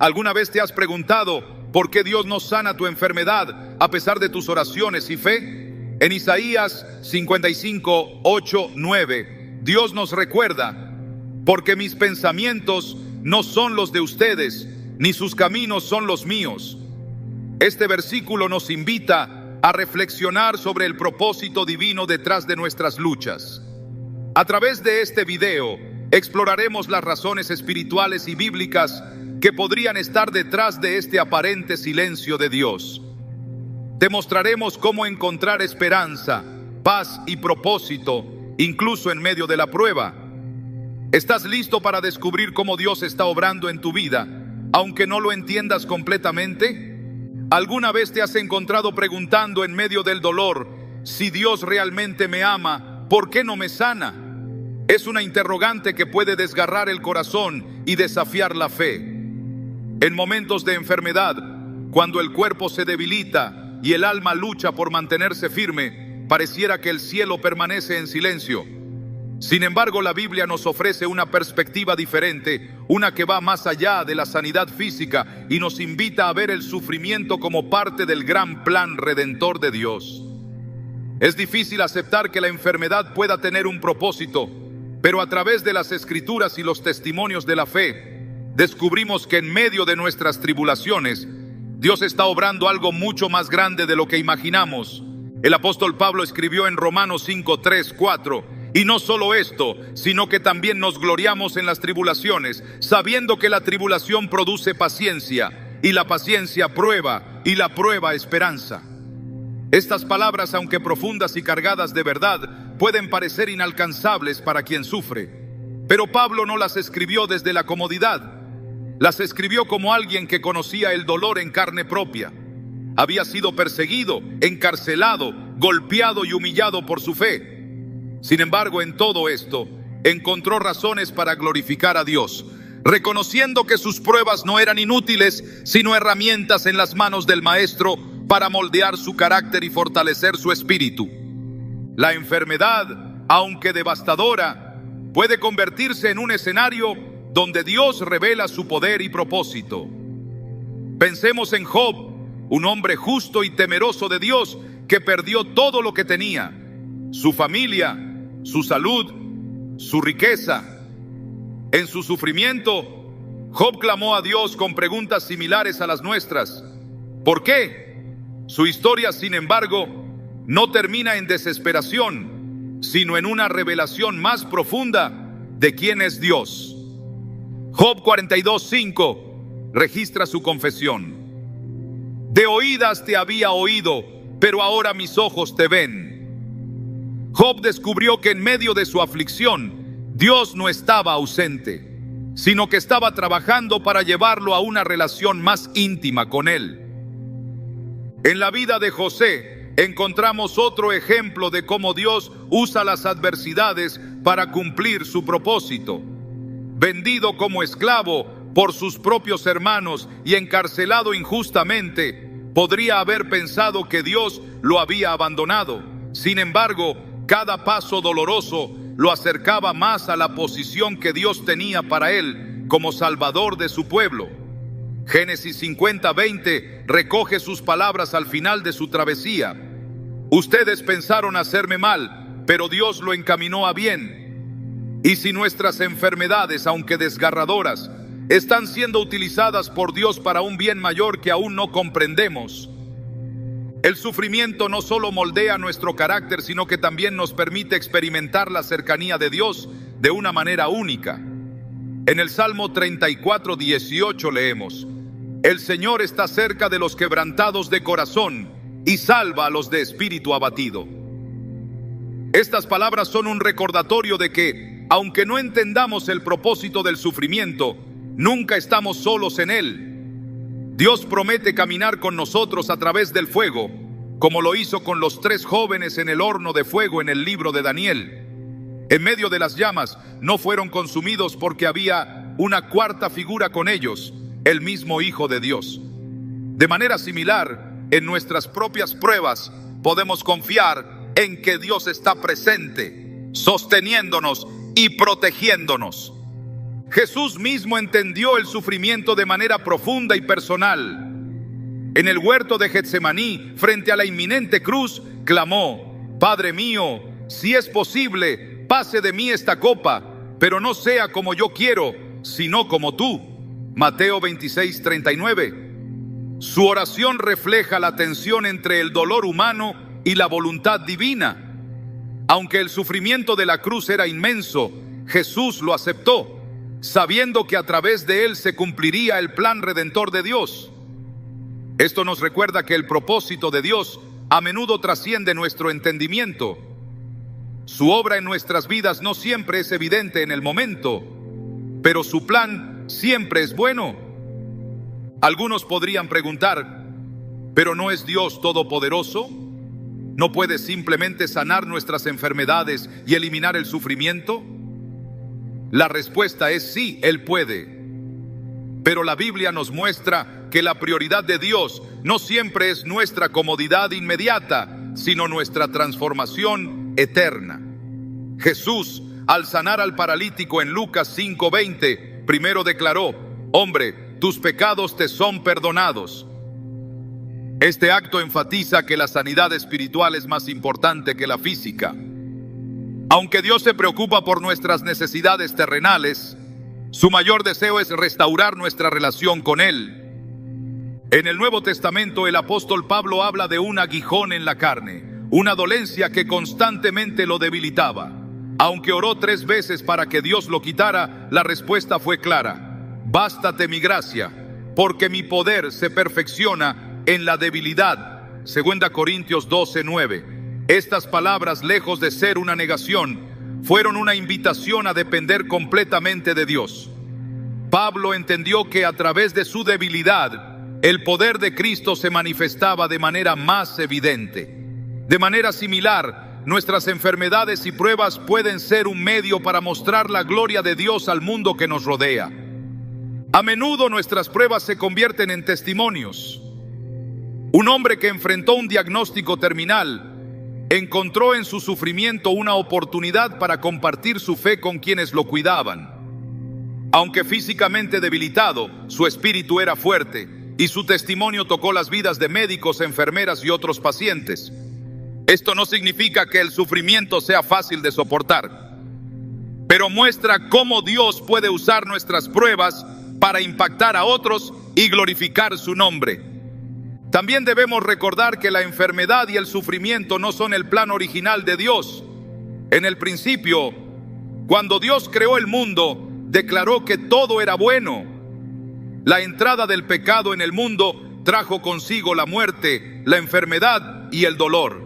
¿Alguna vez te has preguntado por qué Dios no sana tu enfermedad a pesar de tus oraciones y fe? En Isaías 55, 8, 9, Dios nos recuerda: porque mis pensamientos no son los de ustedes, ni sus caminos son los míos. Este versículo nos invita a reflexionar sobre el propósito divino detrás de nuestras luchas. A través de este video, exploraremos las razones espirituales y bíblicas que podrían estar detrás de este aparente silencio de Dios. Te mostraremos cómo encontrar esperanza, paz y propósito, incluso en medio de la prueba. ¿Estás listo para descubrir cómo Dios está obrando en tu vida, aunque no lo entiendas completamente? ¿Alguna vez te has encontrado preguntando en medio del dolor: si Dios realmente me ama, ¿por qué no me sana? Es una interrogante que puede desgarrar el corazón y desafiar la fe. En momentos de enfermedad, cuando el cuerpo se debilita y el alma lucha por mantenerse firme, pareciera que el cielo permanece en silencio. Sin embargo, la Biblia nos ofrece una perspectiva diferente, una que va más allá de la sanidad física y nos invita a ver el sufrimiento como parte del gran plan redentor de Dios. Es difícil aceptar que la enfermedad pueda tener un propósito, pero a través de las Escrituras y los testimonios de la fe, descubrimos que en medio de nuestras tribulaciones, Dios está obrando algo mucho más grande de lo que imaginamos. El apóstol Pablo escribió en Romanos 5, 3, 4: y no solo esto, sino que también nos gloriamos en las tribulaciones, sabiendo que la tribulación produce paciencia, y la paciencia prueba, y la prueba esperanza. Estas palabras, aunque profundas y cargadas de verdad, pueden parecer inalcanzables para quien sufre. Pero Pablo no las escribió desde la comodidad. Las escribió como alguien que conocía el dolor en carne propia. Había sido perseguido, encarcelado, golpeado y humillado por su fe. Sin embargo, en todo esto, encontró razones para glorificar a Dios, reconociendo que sus pruebas no eran inútiles, sino herramientas en las manos del Maestro para moldear su carácter y fortalecer su espíritu. La enfermedad, aunque devastadora, puede convertirse en un escenario donde Dios revela su poder y propósito. Pensemos en Job, un hombre justo y temeroso de Dios que perdió todo lo que tenía: su familia, su salud, su riqueza. En su sufrimiento, Job clamó a Dios con preguntas similares a las nuestras. ¿Por qué? Su historia, sin embargo, no termina en desesperación, sino en una revelación más profunda de quién es Dios. Job 42:5 registra su confesión: de oídas te había oído, pero ahora mis ojos te ven. Job descubrió que en medio de su aflicción, Dios no estaba ausente, sino que estaba trabajando para llevarlo a una relación más íntima con él. En la vida de José encontramos otro ejemplo de cómo Dios usa las adversidades para cumplir su propósito. Vendido como esclavo por sus propios hermanos y encarcelado injustamente, podría haber pensado que Dios lo había abandonado. Sin embargo, cada paso doloroso lo acercaba más a la posición que Dios tenía para él como salvador de su pueblo. Génesis 50:20 recoge sus palabras al final de su travesía: ustedes pensaron hacerme mal, pero Dios lo encaminó a bien. Y si nuestras enfermedades, aunque desgarradoras, están siendo utilizadas por Dios para un bien mayor que aún no comprendemos. El sufrimiento no solo moldea nuestro carácter, sino que también nos permite experimentar la cercanía de Dios de una manera única. En el Salmo 34:18 leemos: el Señor está cerca de los quebrantados de corazón y salva a los de espíritu abatido. Estas palabras son un recordatorio de que, aunque no entendamos el propósito del sufrimiento, nunca estamos solos en él. Dios promete caminar con nosotros a través del fuego, como lo hizo con los 3 jóvenes en el horno de fuego en el libro de Daniel. En medio de las llamas no fueron consumidos porque había una cuarta figura con ellos, el mismo Hijo de Dios. De manera similar, en nuestras propias pruebas podemos confiar en que Dios está presente, sosteniéndonos y protegiéndonos. Jesús mismo entendió el sufrimiento de manera profunda y personal. En el huerto de Getsemaní, frente a la inminente cruz, clamó: Padre mío, si es posible, pase de mí esta copa, pero no sea como yo quiero, sino como tú. Mateo 26:39. Su oración refleja la tensión entre el dolor humano y la voluntad divina. Aunque el sufrimiento de la cruz era inmenso, Jesús lo aceptó, sabiendo que a través de él se cumpliría el plan redentor de Dios. Esto nos recuerda que el propósito de Dios a menudo trasciende nuestro entendimiento. Su obra en nuestras vidas no siempre es evidente en el momento, pero su plan siempre es bueno. Algunos podrían preguntar: ¿pero no es Dios todopoderoso? ¿No puede simplemente sanar nuestras enfermedades y eliminar el sufrimiento? La respuesta es sí, Él puede. Pero la Biblia nos muestra que la prioridad de Dios no siempre es nuestra comodidad inmediata, sino nuestra transformación eterna. Jesús, al sanar al paralítico en Lucas 5:20, primero declaró: Hombre, tus pecados te son perdonados. Este acto enfatiza que la sanidad espiritual es más importante que la física. Aunque Dios se preocupa por nuestras necesidades terrenales, su mayor deseo es restaurar nuestra relación con Él. En el Nuevo Testamento, el apóstol Pablo habla de un aguijón en la carne, una dolencia que constantemente lo debilitaba. Aunque oró 3 veces para que Dios lo quitara, la respuesta fue clara: Bástate mi gracia, porque mi poder se perfecciona en la debilidad. 2 Corintios 12:9. Estas palabras, lejos de ser una negación, fueron una invitación a depender completamente de Dios. Pablo entendió que a través de su debilidad, el poder de Cristo se manifestaba de manera más evidente. De manera similar, nuestras enfermedades y pruebas pueden ser un medio para mostrar la gloria de Dios al mundo que nos rodea. A menudo nuestras pruebas se convierten en testimonios. Un hombre que enfrentó un diagnóstico terminal encontró en su sufrimiento una oportunidad para compartir su fe con quienes lo cuidaban. Aunque físicamente debilitado, su espíritu era fuerte y su testimonio tocó las vidas de médicos, enfermeras y otros pacientes. Esto no significa que el sufrimiento sea fácil de soportar, pero muestra cómo Dios puede usar nuestras pruebas para impactar a otros y glorificar su nombre. También debemos recordar que la enfermedad y el sufrimiento no son el plan original de Dios. En el principio, cuando Dios creó el mundo, declaró que todo era bueno. La entrada del pecado en el mundo trajo consigo la muerte, la enfermedad y el dolor.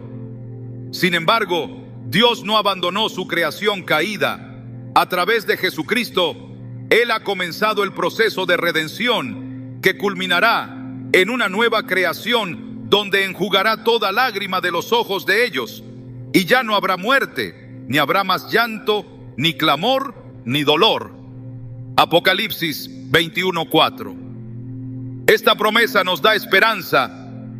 Sin embargo, Dios no abandonó su creación caída. A través de Jesucristo, Él ha comenzado el proceso de redención que culminará en una nueva creación donde enjugará toda lágrima de los ojos de ellos, y ya no habrá muerte, ni habrá más llanto, ni clamor, ni dolor. Apocalipsis 21:4. Esta promesa nos da esperanza,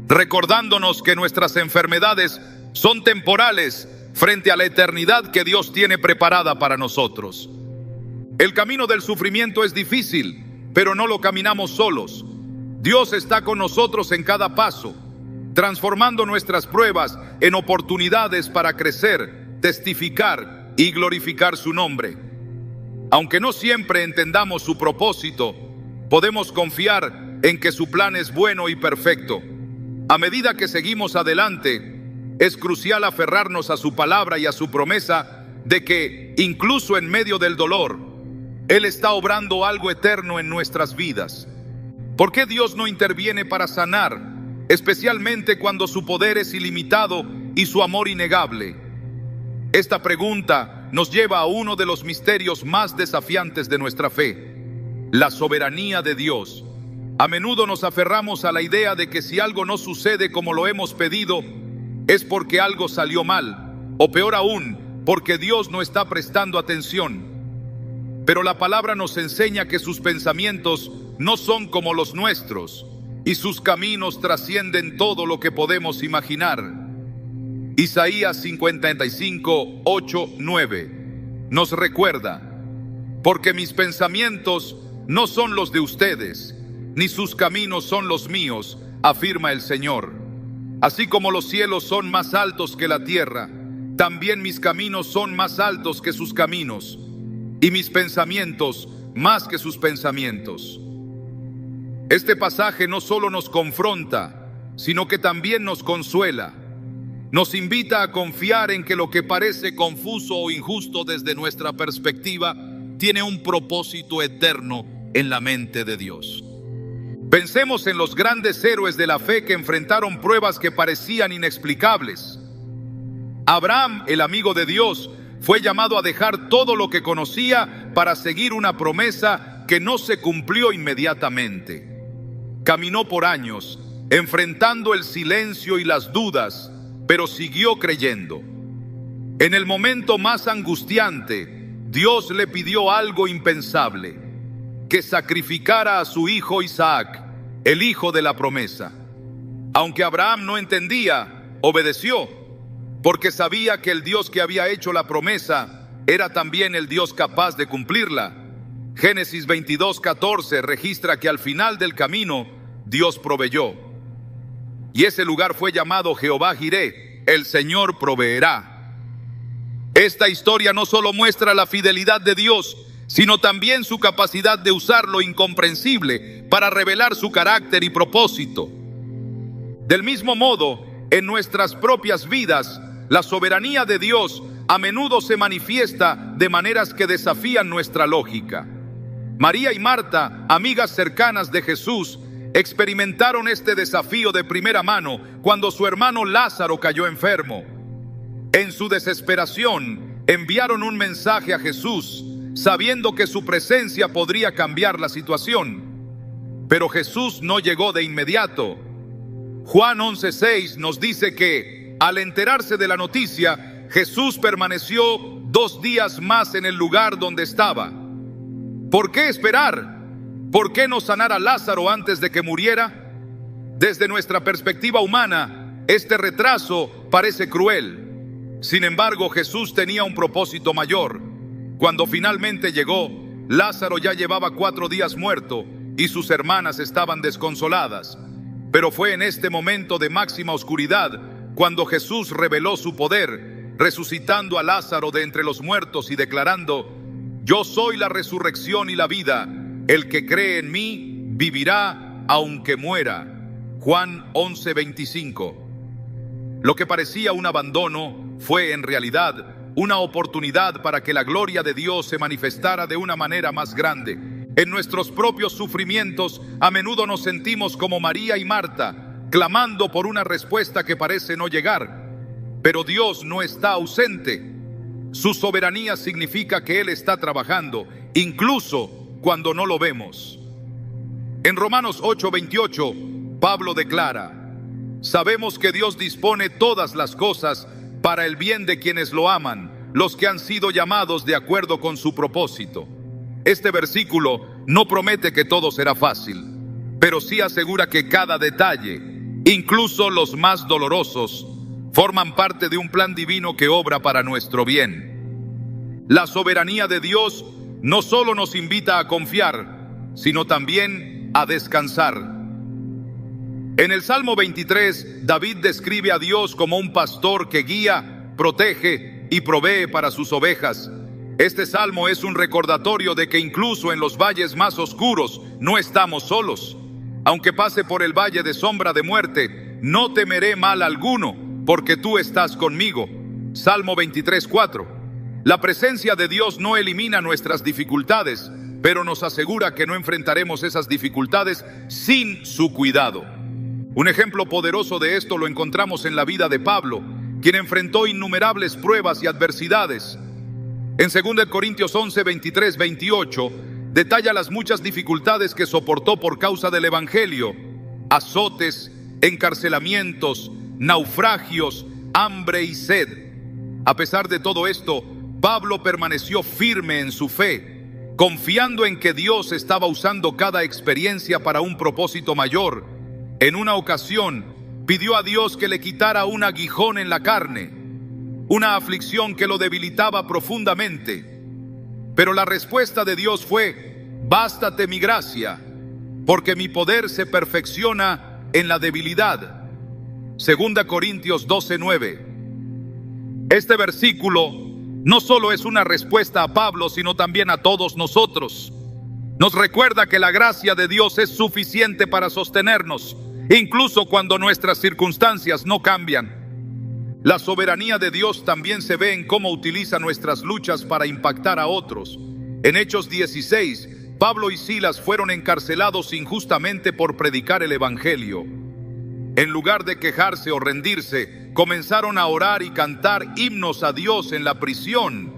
recordándonos que nuestras enfermedades son temporales frente a la eternidad que Dios tiene preparada para nosotros. El camino del sufrimiento es difícil, pero no lo caminamos solos. Dios está con nosotros en cada paso, transformando nuestras pruebas en oportunidades para crecer, testificar y glorificar su nombre. Aunque no siempre entendamos su propósito, podemos confiar en que su plan es bueno y perfecto. A medida que seguimos adelante, es crucial aferrarnos a su palabra y a su promesa de que, incluso en medio del dolor, Él está obrando algo eterno en nuestras vidas. ¿Por qué Dios no interviene para sanar, especialmente cuando su poder es ilimitado y su amor innegable? Esta pregunta nos lleva a uno de los misterios más desafiantes de nuestra fe: la soberanía de Dios. A menudo nos aferramos a la idea de que si algo no sucede como lo hemos pedido, es porque algo salió mal, o peor aún, porque Dios no está prestando atención. Pero la palabra nos enseña que sus pensamientos no son como los nuestros, y sus caminos trascienden todo lo que podemos imaginar. Isaías 55:8-9 nos recuerda: porque mis pensamientos no son los de ustedes, ni sus caminos son los míos, afirma el Señor. Así como los cielos son más altos que la tierra, también mis caminos son más altos que sus caminos, y mis pensamientos más que sus pensamientos. Este pasaje no solo nos confronta, sino que también nos consuela. Nos invita a confiar en que lo que parece confuso o injusto desde nuestra perspectiva tiene un propósito eterno en la mente de Dios. Pensemos en los grandes héroes de la fe que enfrentaron pruebas que parecían inexplicables. Abraham, el amigo de Dios, fue llamado a dejar todo lo que conocía para seguir una promesa que no se cumplió inmediatamente. Caminó por años, enfrentando el silencio y las dudas, pero siguió creyendo. En el momento más angustiante, Dios le pidió algo impensable: que sacrificara a su hijo Isaac, el hijo de la promesa. Aunque Abraham no entendía, obedeció, porque sabía que el Dios que había hecho la promesa era también el Dios capaz de cumplirla. Génesis 22:14 registra que al final del camino Dios proveyó. Y ese lugar fue llamado Jehová Jireh, el Señor proveerá. Esta historia no solo muestra la fidelidad de Dios, sino también su capacidad de usar lo incomprensible para revelar su carácter y propósito. Del mismo modo, en nuestras propias vidas, la soberanía de Dios a menudo se manifiesta de maneras que desafían nuestra lógica. María y Marta, amigas cercanas de Jesús, experimentaron este desafío de primera mano cuando su hermano Lázaro cayó enfermo. En su desesperación, enviaron un mensaje a Jesús, sabiendo que su presencia podría cambiar la situación. Pero Jesús no llegó de inmediato. Juan 11:6 nos dice que, al enterarse de la noticia, Jesús permaneció 2 días más en el lugar donde estaba. ¿Por qué esperar? ¿Por qué no sanar a Lázaro antes de que muriera? Desde nuestra perspectiva humana, este retraso parece cruel. Sin embargo, Jesús tenía un propósito mayor. Cuando finalmente llegó, Lázaro ya llevaba 4 días muerto y sus hermanas estaban desconsoladas. Pero fue en este momento de máxima oscuridad cuando Jesús reveló su poder, resucitando a Lázaro de entre los muertos y declarando: yo soy la resurrección y la vida. El que cree en mí vivirá aunque muera. Juan 11:25. Lo que parecía un abandono fue en realidad una oportunidad para que la gloria de Dios se manifestara de una manera más grande. En nuestros propios sufrimientos, a menudo nos sentimos como María y Marta, clamando por una respuesta que parece no llegar. Pero Dios no está ausente. Su soberanía significa que Él está trabajando, incluso cuando no lo vemos. En Romanos 8:28, Pablo declara: sabemos que Dios dispone todas las cosas para el bien de quienes lo aman, los que han sido llamados de acuerdo con su propósito. Este versículo no promete que todo será fácil, pero sí asegura que cada detalle, incluso los más dolorosos, forman parte de un plan divino que obra para nuestro bien. La soberanía de Dios no solo nos invita a confiar, sino también a descansar. En el Salmo 23, David describe a Dios como un pastor que guía, protege y provee para sus ovejas. Este salmo es un recordatorio de que incluso en los valles más oscuros no estamos solos. Aunque pase por el valle de sombra de muerte, no temeré mal alguno, porque tú estás conmigo. Salmo 23:4. La presencia de Dios no elimina nuestras dificultades, pero nos asegura que no enfrentaremos esas dificultades sin su cuidado. Un ejemplo poderoso de esto lo encontramos en la vida de Pablo, quien enfrentó innumerables pruebas y adversidades. En 2 Corintios 11, 23, 28, detalla las muchas dificultades que soportó por causa del Evangelio: azotes, encarcelamientos, naufragios, hambre y sed. A pesar de todo esto, Pablo permaneció firme en su fe, confiando en que Dios estaba usando cada experiencia para un propósito mayor. En una ocasión, pidió a Dios que le quitara un aguijón en la carne, una aflicción que lo debilitaba profundamente. Pero la respuesta de Dios fue: bástate mi gracia, porque mi poder se perfecciona en la debilidad. 2 Corintios 12:9. Este versículo no solo es una respuesta a Pablo, sino también a todos nosotros. Nos recuerda que la gracia de Dios es suficiente para sostenernos, incluso cuando nuestras circunstancias no cambian. La soberanía de Dios también se ve en cómo utiliza nuestras luchas para impactar a otros. En Hechos 16, Pablo y Silas fueron encarcelados injustamente por predicar el evangelio. En lugar de quejarse o rendirse, comenzaron a orar y cantar himnos a Dios en la prisión.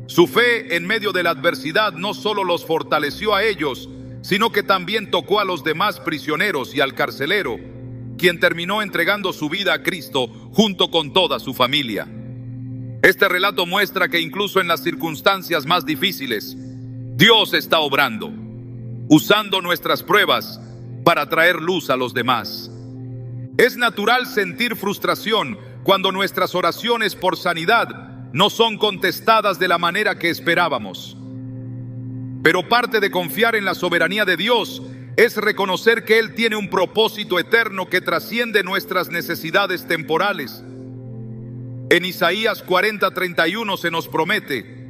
Su fe en medio de la adversidad no solo los fortaleció a ellos, sino que también tocó a los demás prisioneros y al carcelero, quien terminó entregando su vida a Cristo junto con toda su familia. Este relato muestra que incluso en las circunstancias más difíciles, Dios está obrando, usando nuestras pruebas para traer luz a los demás. Es natural sentir frustración cuando nuestras oraciones por sanidad no son contestadas de la manera que esperábamos. Pero parte de confiar en la soberanía de Dios es reconocer que Él tiene un propósito eterno que trasciende nuestras necesidades temporales. En Isaías 40:31 se nos promete: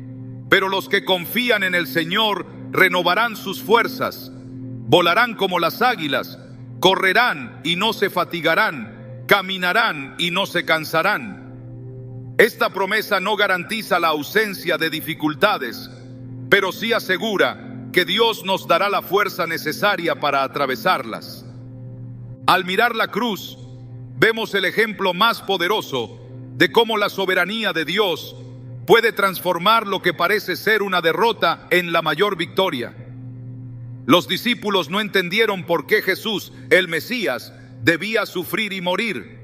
pero los que confían en el Señor renovarán sus fuerzas, volarán como las águilas, correrán y no se fatigarán, caminarán y no se cansarán. Esta promesa no garantiza la ausencia de dificultades, pero sí asegura que Dios nos dará la fuerza necesaria para atravesarlas. Al mirar la cruz, vemos el ejemplo más poderoso de cómo la soberanía de Dios puede transformar lo que parece ser una derrota en la mayor victoria. Los discípulos no entendieron por qué Jesús, el Mesías, debía sufrir y morir.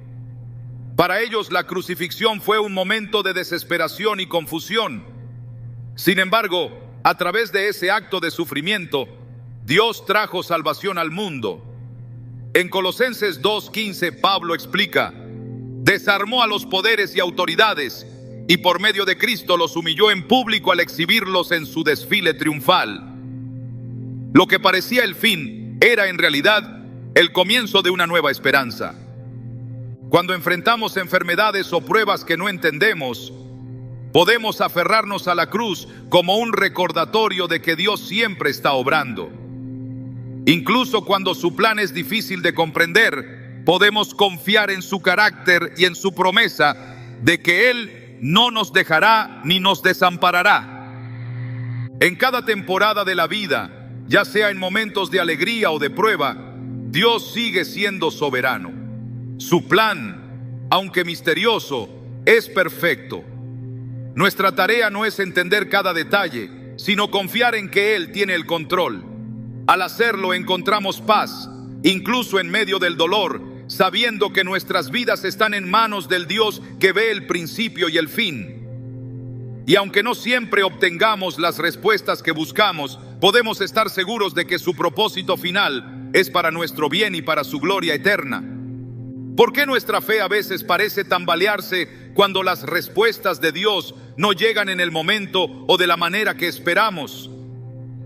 Para ellos la crucifixión fue un momento de desesperación y confusión. Sin embargo, a través de ese acto de sufrimiento, Dios trajo salvación al mundo. En Colosenses 2:15, Pablo explica: desarmó a los poderes y autoridades, y por medio de Cristo los humilló en público al exhibirlos en su desfile triunfal. Lo que parecía el fin era en realidad el comienzo de una nueva esperanza. Cuando enfrentamos enfermedades o pruebas que no entendemos, podemos aferrarnos a la cruz como un recordatorio de que Dios siempre está obrando. Incluso cuando su plan es difícil de comprender, podemos confiar en su carácter y en su promesa de que Él no nos dejará ni nos desamparará. En cada temporada de la vida, ya sea en momentos de alegría o de prueba, Dios sigue siendo soberano. Su plan, aunque misterioso, es perfecto. Nuestra tarea no es entender cada detalle, sino confiar en que Él tiene el control. Al hacerlo encontramos paz, incluso en medio del dolor, sabiendo que nuestras vidas están en manos del Dios que ve el principio y el fin. Y aunque no siempre obtengamos las respuestas que buscamos, podemos estar seguros de que su propósito final es para nuestro bien y para su gloria eterna. ¿Por qué nuestra fe a veces parece tambalearse cuando las respuestas de Dios no llegan en el momento o de la manera que esperamos?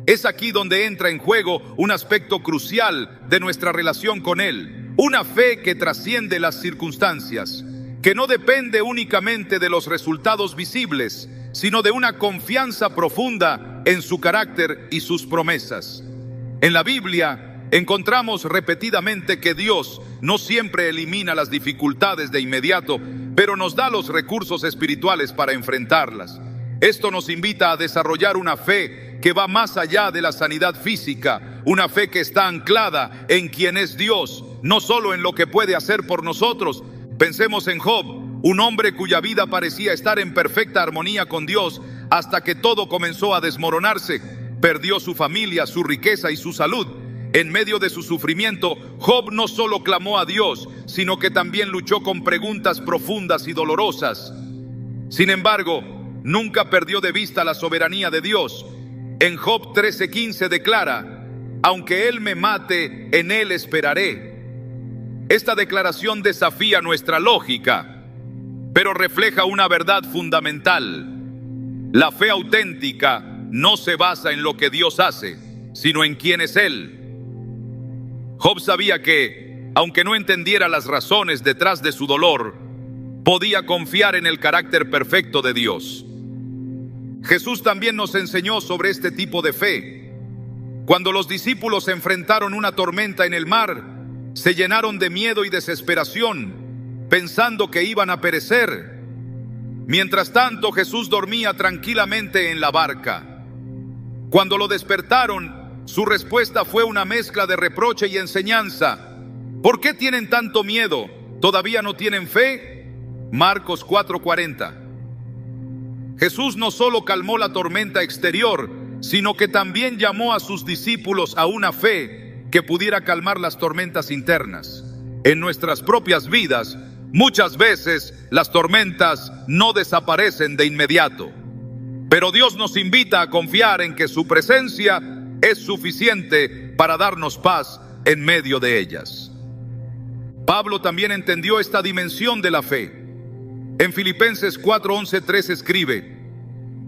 Es aquí donde entra en juego un aspecto crucial de nuestra relación con Él, una fe que trasciende las circunstancias, que no depende únicamente de los resultados visibles, sino de una confianza profunda en su carácter y sus promesas. En la Biblia encontramos repetidamente que Dios no siempre elimina las dificultades de inmediato, pero nos da los recursos espirituales para enfrentarlas. Esto nos invita a desarrollar una fe que va más allá de la sanidad física, una fe que está anclada en quien es Dios, no solo en lo que puede hacer por nosotros. Pensemos en Job, un hombre cuya vida parecía estar en perfecta armonía con Dios hasta que todo comenzó a desmoronarse. Perdió su familia, su riqueza y su salud. En medio de su sufrimiento, Job no solo clamó a Dios, sino que también luchó con preguntas profundas y dolorosas. Sin embargo, nunca perdió de vista la soberanía de Dios. En Job 13:15 declara: aunque Él me mate, en Él esperaré. Esta declaración desafía nuestra lógica, pero refleja una verdad fundamental. La fe auténtica no se basa en lo que Dios hace, sino en quién es Él. Job sabía que, aunque no entendiera las razones detrás de su dolor, podía confiar en el carácter perfecto de Dios. Jesús también nos enseñó sobre este tipo de fe. Cuando los discípulos enfrentaron una tormenta en el mar, se llenaron de miedo y desesperación, pensando que iban a perecer. Mientras tanto, Jesús dormía tranquilamente en la barca. Cuando lo despertaron, su respuesta fue una mezcla de reproche y enseñanza. ¿Por qué tienen tanto miedo? ¿Todavía no tienen fe? Marcos 4:40. Jesús no solo calmó la tormenta exterior, sino que también llamó a sus discípulos a una fe que pudiera calmar las tormentas internas. En nuestras propias vidas, muchas veces las tormentas no desaparecen de inmediato, pero Dios nos invita a confiar en que su presencia es suficiente para darnos paz en medio de ellas. Pablo también entendió esta dimensión de la fe. En Filipenses 4:11-3 escribe: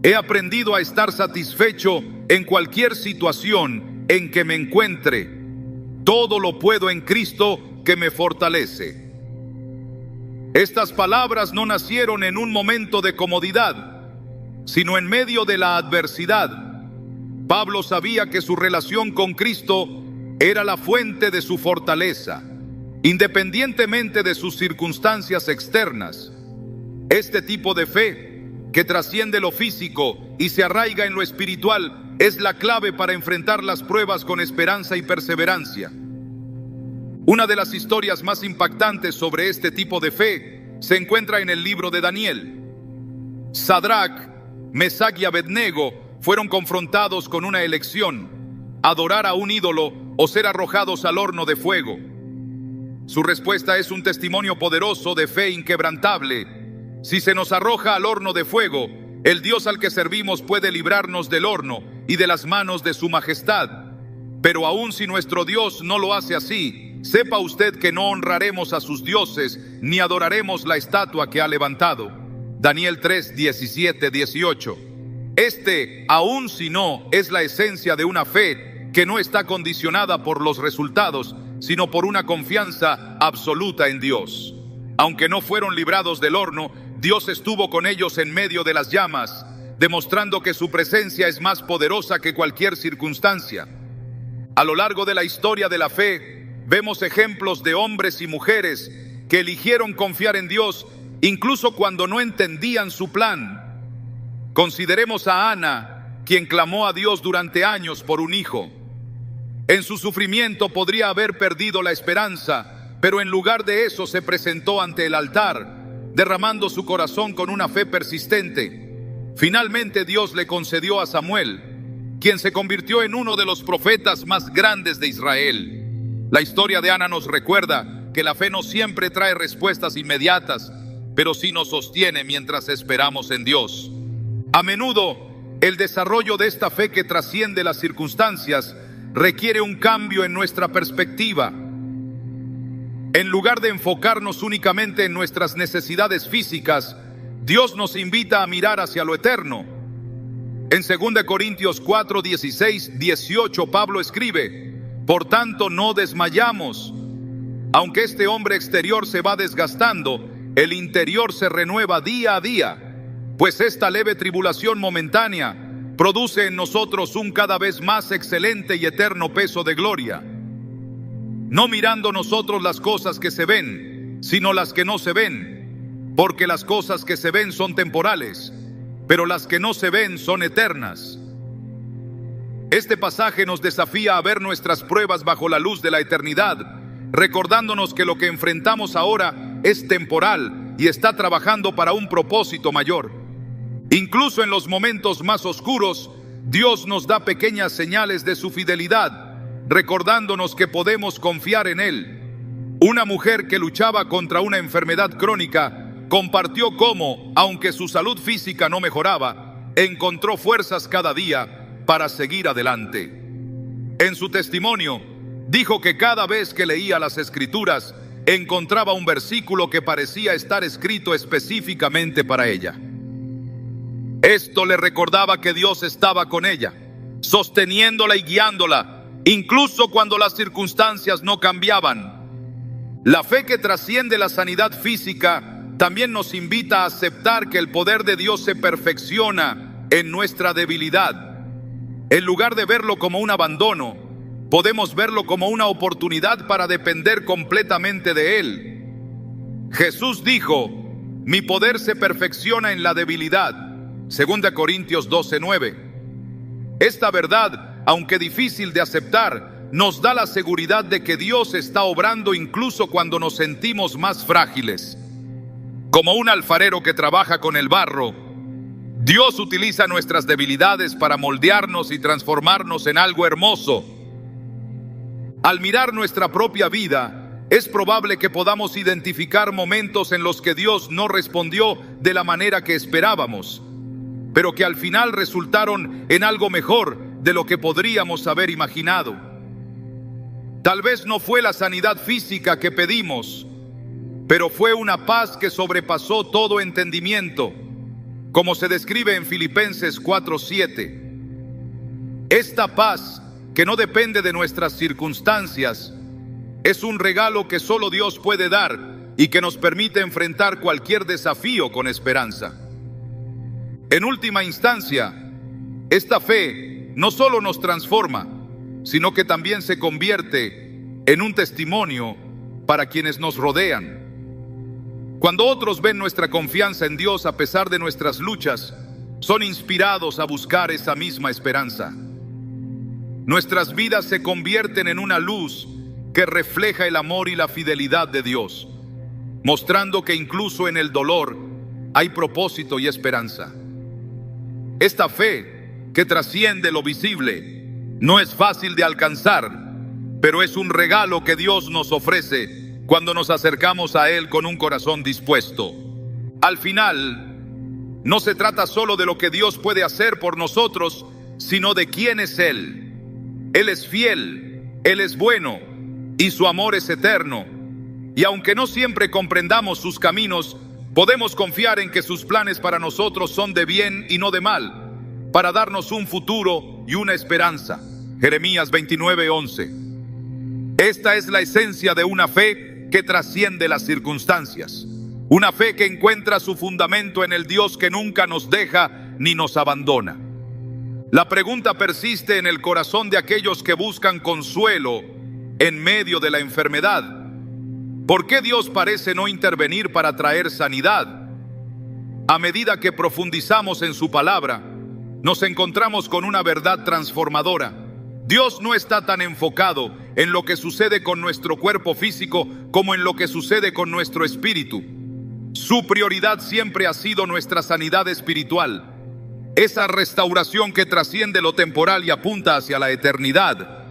he aprendido a estar satisfecho en cualquier situación en que me encuentre. Todo lo puedo en Cristo que me fortalece. Estas palabras no nacieron en un momento de comodidad, sino en medio de la adversidad. Pablo sabía que su relación con Cristo era la fuente de su fortaleza, independientemente de sus circunstancias externas. Este tipo de fe, que trasciende lo físico y se arraiga en lo espiritual, es la clave para enfrentar las pruebas con esperanza y perseverancia. Una de las historias más impactantes sobre este tipo de fe se encuentra en el libro de Daniel. Sadrach, Mesach y Abednego fueron confrontados con una elección: adorar a un ídolo o ser arrojados al horno de fuego. Su respuesta es un testimonio poderoso de fe inquebrantable. Si se nos arroja al horno de fuego, el Dios al que servimos puede librarnos del horno y de las manos de su majestad. Pero aun si nuestro Dios no lo hace así, sepa usted que no honraremos a sus dioses ni adoraremos la estatua que ha levantado. Daniel 3:17-18. Aun si no, es la esencia de una fe que no está condicionada por los resultados, sino por una confianza absoluta en Dios. Aunque no fueron librados del horno, Dios estuvo con ellos en medio de las llamas, demostrando que su presencia es más poderosa que cualquier circunstancia. A lo largo de la historia de la fe, vemos ejemplos de hombres y mujeres que eligieron confiar en Dios incluso cuando no entendían su plan. Consideremos a Ana, quien clamó a Dios durante años por un hijo. En su sufrimiento podría haber perdido la esperanza, pero en lugar de eso se presentó ante el altar, derramando su corazón con una fe persistente. Finalmente Dios le concedió a Samuel, quien se convirtió en uno de los profetas más grandes de Israel. La historia de Ana nos recuerda que la fe no siempre trae respuestas inmediatas, pero sí nos sostiene mientras esperamos en Dios. A menudo, el desarrollo de esta fe que trasciende las circunstancias requiere un cambio en nuestra perspectiva. En lugar de enfocarnos únicamente en nuestras necesidades físicas, Dios nos invita a mirar hacia lo eterno. En 2 Corintios 4:16-18, Pablo escribe: por tanto, no desmayamos. Aunque este hombre exterior se va desgastando, el interior se renueva día a día, pues esta leve tribulación momentánea produce en nosotros un cada vez más excelente y eterno peso de gloria. No mirando nosotros las cosas que se ven, sino las que no se ven, porque las cosas que se ven son temporales, pero las que no se ven son eternas. Este pasaje nos desafía a ver nuestras pruebas bajo la luz de la eternidad, recordándonos que lo que enfrentamos ahora es temporal y está trabajando para un propósito mayor. Incluso en los momentos más oscuros, Dios nos da pequeñas señales de su fidelidad, recordándonos que podemos confiar en Él. Una mujer que luchaba contra una enfermedad crónica compartió cómo, aunque su salud física no mejoraba, encontró fuerzas cada día para seguir adelante. En su testimonio, dijo que cada vez que leía las Escrituras, encontraba un versículo que parecía estar escrito específicamente para ella. Esto le recordaba que Dios estaba con ella, sosteniéndola y guiándola, incluso cuando las circunstancias no cambiaban. La fe que trasciende la sanidad física también nos invita a aceptar que el poder de Dios se perfecciona en nuestra debilidad. En lugar de verlo como un abandono, podemos verlo como una oportunidad para depender completamente de Él. Jesús dijo: mi poder se perfecciona en la debilidad. 2 Corintios 12:9. Esta verdad, aunque difícil de aceptar, nos da la seguridad de que Dios está obrando incluso cuando nos sentimos más frágiles. Como un alfarero que trabaja con el barro, Dios utiliza nuestras debilidades para moldearnos y transformarnos en algo hermoso. Al mirar nuestra propia vida, es probable que podamos identificar momentos en los que Dios no respondió de la manera que esperábamos, pero que al final resultaron en algo mejor de lo que podríamos haber imaginado. Tal vez no fue la sanidad física que pedimos, pero fue una paz que sobrepasó todo entendimiento, como se describe en Filipenses 4:7. Esta paz, que no depende de nuestras circunstancias, es un regalo que solo Dios puede dar y que nos permite enfrentar cualquier desafío con esperanza. En última instancia, esta fe no solo nos transforma, sino que también se convierte en un testimonio para quienes nos rodean. Cuando otros ven nuestra confianza en Dios a pesar de nuestras luchas, son inspirados a buscar esa misma esperanza. Nuestras vidas se convierten en una luz que refleja el amor y la fidelidad de Dios, mostrando que incluso en el dolor hay propósito y esperanza. Esta fe, que trasciende lo visible, no es fácil de alcanzar, pero es un regalo que Dios nos ofrece cuando nos acercamos a Él con un corazón dispuesto. Al final, no se trata solo de lo que Dios puede hacer por nosotros, sino de quién es Él. Él es fiel, Él es bueno, y su amor es eterno. Y aunque no siempre comprendamos sus caminos, podemos confiar en que sus planes para nosotros son de bien y no de mal, para darnos un futuro y una esperanza. Jeremías 29:11. Esta es la esencia de una fe que trasciende las circunstancias. Una fe que encuentra su fundamento en el Dios que nunca nos deja ni nos abandona. La pregunta persiste en el corazón de aquellos que buscan consuelo en medio de la enfermedad. ¿Por qué Dios parece no intervenir para traer sanidad? A medida que profundizamos en su palabra, nos encontramos con una verdad transformadora. Dios no está tan enfocado en lo que sucede con nuestro cuerpo físico como en lo que sucede con nuestro espíritu. Su prioridad siempre ha sido nuestra sanidad espiritual, esa restauración que trasciende lo temporal y apunta hacia la eternidad.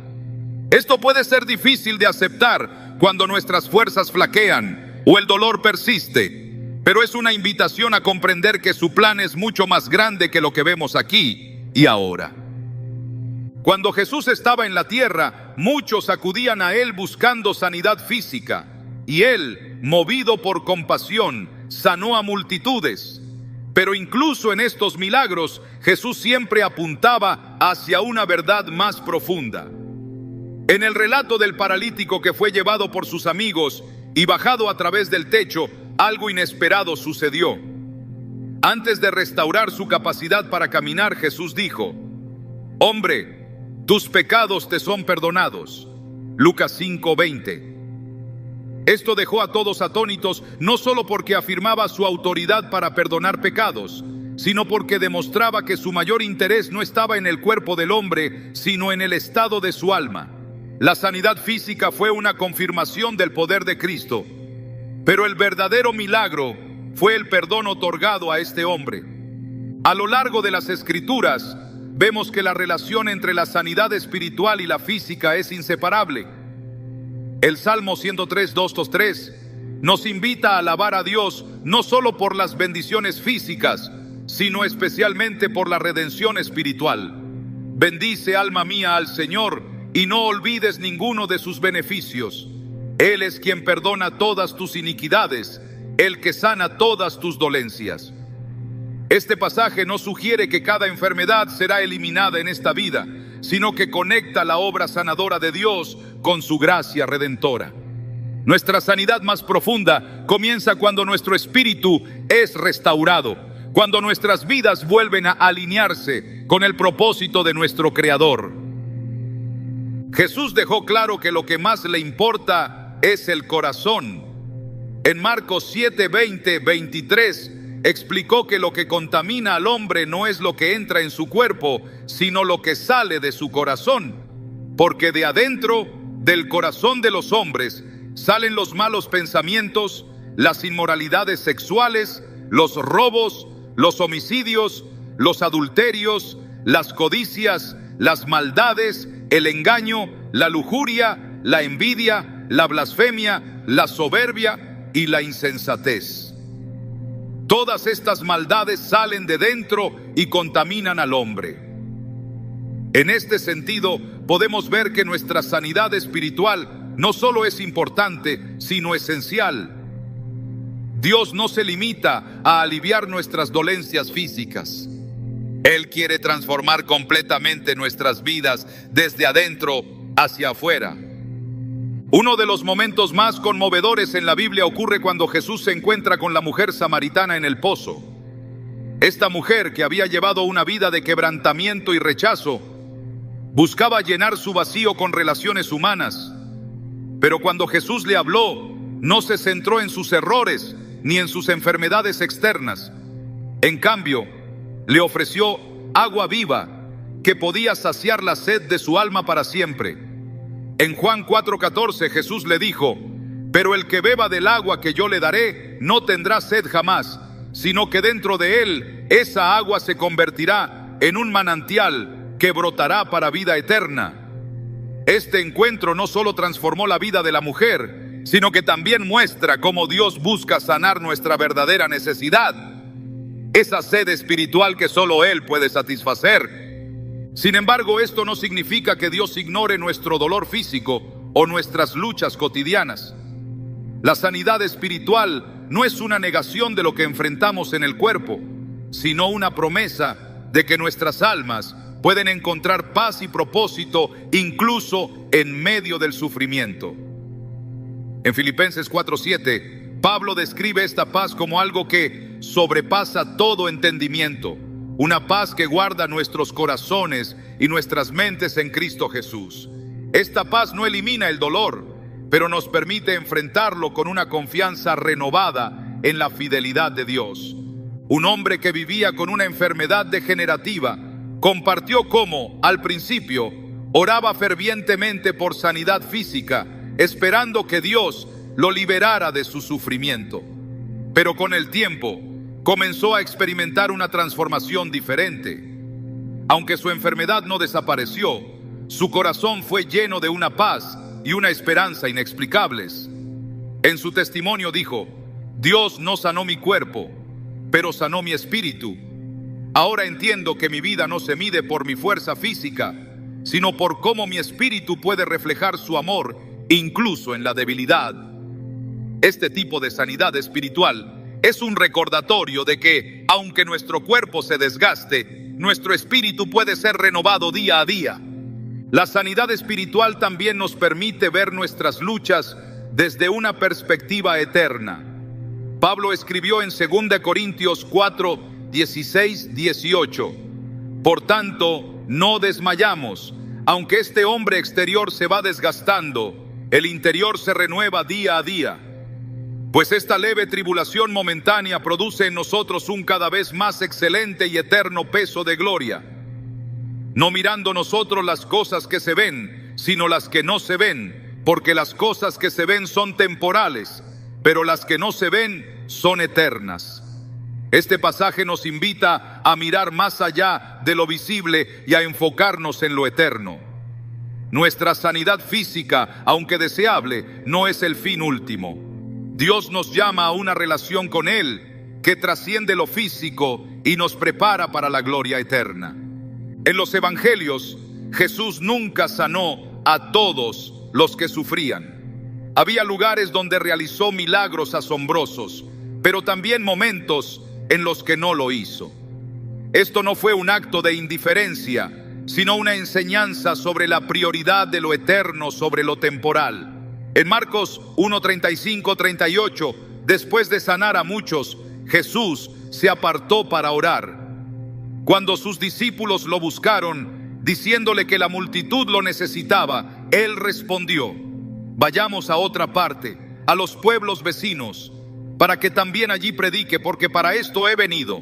Esto puede ser difícil de aceptar cuando nuestras fuerzas flaquean o el dolor persiste, pero es una invitación a comprender que su plan es mucho más grande que lo que vemos aquí y ahora. Cuando Jesús estaba en la tierra, muchos acudían a Él buscando sanidad física, y Él, movido por compasión, sanó a multitudes. Pero incluso en estos milagros, Jesús siempre apuntaba hacia una verdad más profunda. En el relato del paralítico que fue llevado por sus amigos y bajado a través del techo, algo inesperado sucedió. Antes de restaurar su capacidad para caminar, Jesús dijo: «Hombre, tus pecados te son perdonados». Lucas 5:20. Esto dejó a todos atónitos, no solo porque afirmaba su autoridad para perdonar pecados, sino porque demostraba que su mayor interés no estaba en el cuerpo del hombre, sino en el estado de su alma. La sanidad física fue una confirmación del poder de Cristo, pero el verdadero milagro fue el perdón otorgado a este hombre. A lo largo de las Escrituras, vemos que la relación entre la sanidad espiritual y la física es inseparable. El Salmo 103:2-3 nos invita a alabar a Dios no solo por las bendiciones físicas, sino especialmente por la redención espiritual. Bendice, alma mía, al Señor, y no olvides ninguno de sus beneficios. Él es quien perdona todas tus iniquidades, el que sana todas tus dolencias. Este pasaje no sugiere que cada enfermedad será eliminada en esta vida, sino que conecta la obra sanadora de Dios con su gracia redentora. Nuestra sanidad más profunda comienza cuando nuestro espíritu es restaurado, cuando nuestras vidas vuelven a alinearse con el propósito de nuestro Creador. Jesús dejó claro que lo que más le importa es el corazón. En Marcos 7, 20, 23, explicó que lo que contamina al hombre no es lo que entra en su cuerpo, sino lo que sale de su corazón. Porque de adentro, del corazón de los hombres, salen los malos pensamientos, las inmoralidades sexuales, los robos, los homicidios, los adulterios, las codicias, las maldades, el engaño, la lujuria, la envidia, la blasfemia, la soberbia y la insensatez. Todas estas maldades salen de dentro y contaminan al hombre. En este sentido, podemos ver que nuestra sanidad espiritual no solo es importante, sino esencial. Dios no se limita a aliviar nuestras dolencias físicas. Él quiere transformar completamente nuestras vidas desde adentro hacia afuera. Uno de los momentos más conmovedores en la Biblia ocurre cuando Jesús se encuentra con la mujer samaritana en el pozo. Esta mujer, que había llevado una vida de quebrantamiento y rechazo, buscaba llenar su vacío con relaciones humanas. Pero cuando Jesús le habló, no se centró en sus errores ni en sus enfermedades externas. En cambio, le ofreció agua viva que podía saciar la sed de su alma para siempre. En Juan 4:14 Jesús le dijo: pero el que beba del agua que yo le daré no tendrá sed jamás, sino que dentro de él esa agua se convertirá en un manantial que brotará para vida eterna. Este encuentro no solo transformó la vida de la mujer, sino que también muestra cómo Dios busca sanar nuestra verdadera necesidad, esa sed espiritual que solo Él puede satisfacer. Sin embargo, esto no significa que Dios ignore nuestro dolor físico o nuestras luchas cotidianas. La sanidad espiritual no es una negación de lo que enfrentamos en el cuerpo, sino una promesa de que nuestras almas pueden encontrar paz y propósito incluso en medio del sufrimiento. En Filipenses 4:7, Pablo describe esta paz como algo que sobrepasa todo entendimiento, una paz que guarda nuestros corazones y nuestras mentes en Cristo Jesús. Esta paz no elimina el dolor, pero nos permite enfrentarlo con una confianza renovada en la fidelidad de Dios. Un hombre que vivía con una enfermedad degenerativa compartió cómo, al principio, oraba fervientemente por sanidad física, esperando que Dios lo liberara de su sufrimiento. Pero con el tiempo, comenzó a experimentar una transformación diferente. Aunque su enfermedad no desapareció, su corazón fue lleno de una paz y una esperanza inexplicables. En su testimonio dijo: Dios no sanó mi cuerpo, pero sanó mi espíritu. Ahora entiendo que mi vida no se mide por mi fuerza física, sino por cómo mi espíritu puede reflejar su amor, incluso en la debilidad. Este tipo de sanidad espiritual es un recordatorio de que, aunque nuestro cuerpo se desgaste, nuestro espíritu puede ser renovado día a día. La sanidad espiritual también nos permite ver nuestras luchas desde una perspectiva eterna. Pablo escribió en 2 Corintios 4, 16, 18: por tanto, no desmayamos. Aunque este hombre exterior se va desgastando, el interior se renueva día a día. Pues esta leve tribulación momentánea produce en nosotros un cada vez más excelente y eterno peso de gloria, no mirando nosotros las cosas que se ven, sino las que no se ven, porque las cosas que se ven son temporales, pero las que no se ven son eternas. Este pasaje nos invita a mirar más allá de lo visible y a enfocarnos en lo eterno. Nuestra sanidad física, aunque deseable, no es el fin último. Dios nos llama a una relación con Él que trasciende lo físico y nos prepara para la gloria eterna. En los evangelios, Jesús nunca sanó a todos los que sufrían. Había lugares donde realizó milagros asombrosos, pero también momentos en los que no lo hizo. Esto no fue un acto de indiferencia, sino una enseñanza sobre la prioridad de lo eterno sobre lo temporal. En Marcos 1:35-38, después de sanar a muchos, Jesús se apartó para orar. Cuando sus discípulos lo buscaron, diciéndole que la multitud lo necesitaba, él respondió: vayamos a otra parte, a los pueblos vecinos, para que también allí predique, porque para esto he venido.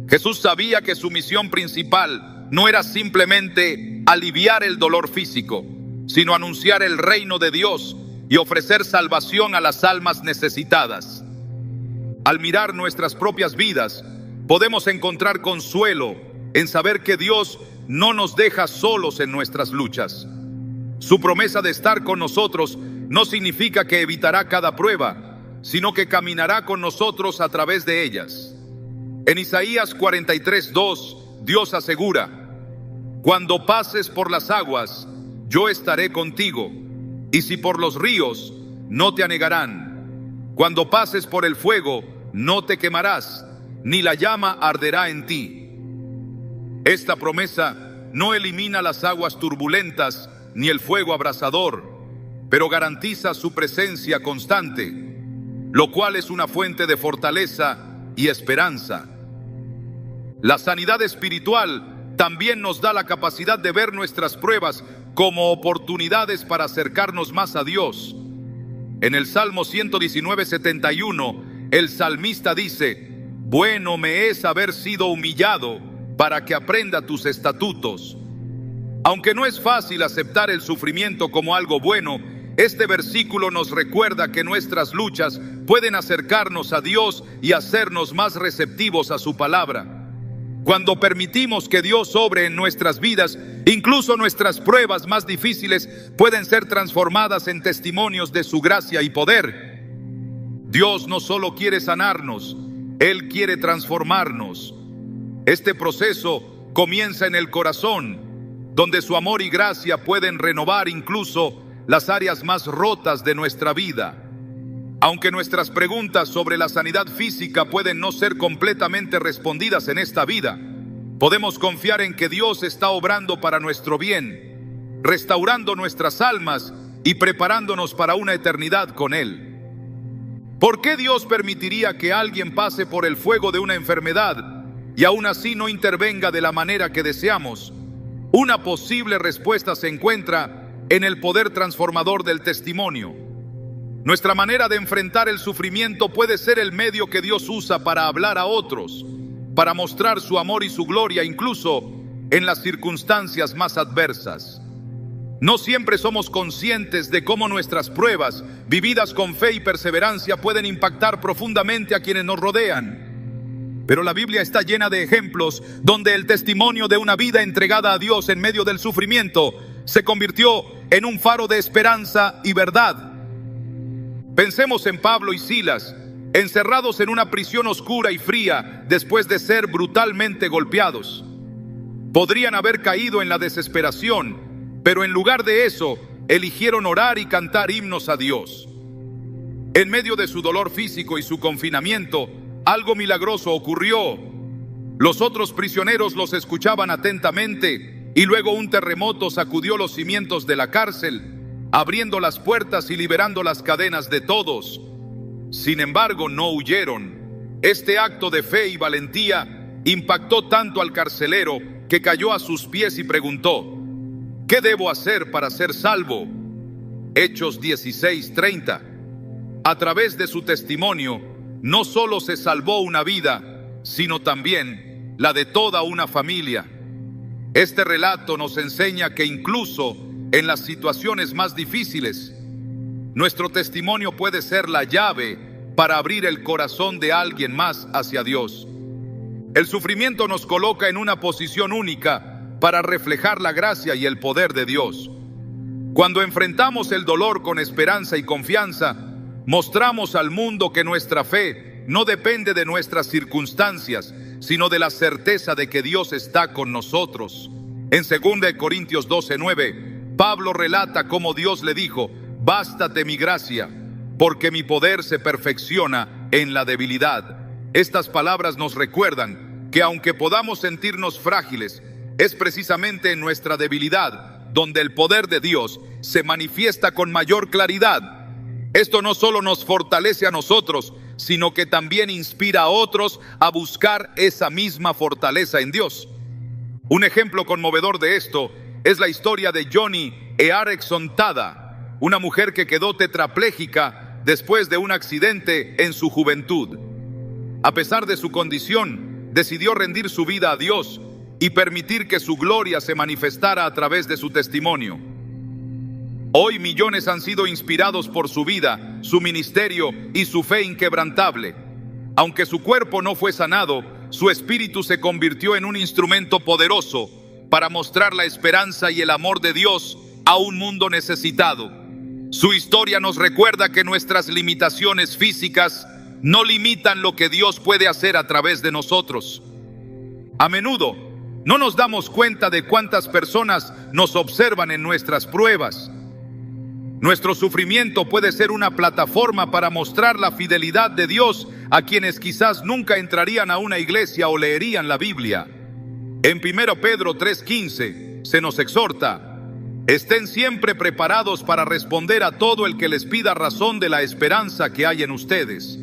Jesús sabía que su misión principal no era simplemente aliviar el dolor físico, sino anunciar el reino de Dios y ofrecer salvación a las almas necesitadas. Al mirar nuestras propias vidas, podemos encontrar consuelo en saber que Dios no nos deja solos en nuestras luchas. Su promesa de estar con nosotros no significa que evitará cada prueba, sino que caminará con nosotros a través de ellas. En Isaías 43:2, Dios asegura: cuando pases por las aguas, yo estaré contigo, y si por los ríos, no te anegarán. Cuando pases por el fuego, no te quemarás, ni la llama arderá en ti. Esta promesa no elimina las aguas turbulentas ni el fuego abrasador, pero garantiza su presencia constante, lo cual es una fuente de fortaleza y esperanza. La sanidad espiritual también nos da la capacidad de ver nuestras pruebas como oportunidades para acercarnos más a Dios. En el Salmo 119:71, el salmista dice: bueno me es haber sido humillado para que aprenda tus estatutos. Aunque no es fácil aceptar el sufrimiento como algo bueno, este versículo nos recuerda que nuestras luchas pueden acercarnos a Dios y hacernos más receptivos a su palabra. Cuando permitimos que Dios obre en nuestras vidas, incluso nuestras pruebas más difíciles pueden ser transformadas en testimonios de su gracia y poder. Dios no solo quiere sanarnos, Él quiere transformarnos. Este proceso comienza en el corazón, donde su amor y gracia pueden renovar incluso las áreas más rotas de nuestra vida. Aunque nuestras preguntas sobre la sanidad física pueden no ser completamente respondidas en esta vida, podemos confiar en que Dios está obrando para nuestro bien, restaurando nuestras almas y preparándonos para una eternidad con Él. ¿Por qué Dios permitiría que alguien pase por el fuego de una enfermedad y aún así no intervenga de la manera que deseamos? Una posible respuesta se encuentra en el poder transformador del testimonio. Nuestra manera de enfrentar el sufrimiento puede ser el medio que Dios usa para hablar a otros, para mostrar su amor y su gloria incluso en las circunstancias más adversas. No siempre somos conscientes de cómo nuestras pruebas, vividas con fe y perseverancia, pueden impactar profundamente a quienes nos rodean. Pero la Biblia está llena de ejemplos donde el testimonio de una vida entregada a Dios en medio del sufrimiento se convirtió en un faro de esperanza y verdad. Pensemos en Pablo y Silas, encerrados en una prisión oscura y fría después de ser brutalmente golpeados. Podrían haber caído en la desesperación, pero en lugar de eso, eligieron orar y cantar himnos a Dios. En medio de su dolor físico y su confinamiento, algo milagroso ocurrió. Los otros prisioneros los escuchaban atentamente y luego un terremoto sacudió los cimientos de la cárcel, abriendo las puertas y liberando las cadenas de todos. Sin embargo, no huyeron. Este acto de fe y valentía impactó tanto al carcelero que cayó a sus pies y preguntó: ¿qué debo hacer para ser salvo? Hechos 16:30. A través de su testimonio, no solo se salvó una vida, sino también la de toda una familia. Este relato nos enseña que incluso en las situaciones más difíciles, nuestro testimonio puede ser la llave para abrir el corazón de alguien más hacia Dios. El sufrimiento nos coloca en una posición única para reflejar la gracia y el poder de Dios. Cuando enfrentamos el dolor con esperanza y confianza, mostramos al mundo que nuestra fe no depende de nuestras circunstancias, sino de la certeza de que Dios está con nosotros. En 2 Corintios 12:9, Pablo relata cómo Dios le dijo: bástate mi gracia, porque mi poder se perfecciona en la debilidad. Estas palabras nos recuerdan que aunque podamos sentirnos frágiles, es precisamente en nuestra debilidad donde el poder de Dios se manifiesta con mayor claridad. Esto no solo nos fortalece a nosotros, sino que también inspira a otros a buscar esa misma fortaleza en Dios. Un ejemplo conmovedor de esto es la historia de Joni Eareckson Tada, una mujer que quedó tetrapléjica después de un accidente en su juventud. A pesar de su condición, decidió rendir su vida a Dios y permitir que su gloria se manifestara a través de su testimonio. Hoy millones han sido inspirados por su vida, su ministerio y su fe inquebrantable. Aunque su cuerpo no fue sanado, su espíritu se convirtió en un instrumento poderoso para mostrar la esperanza y el amor de Dios a un mundo necesitado. Su historia nos recuerda que nuestras limitaciones físicas no limitan lo que Dios puede hacer a través de nosotros. A menudo no nos damos cuenta de cuántas personas nos observan en nuestras pruebas. Nuestro sufrimiento puede ser una plataforma para mostrar la fidelidad de Dios a quienes quizás nunca entrarían a una iglesia o leerían la Biblia. En 1 Pedro 3:15 se nos exhorta: estén siempre preparados para responder a todo el que les pida razón de la esperanza que hay en ustedes.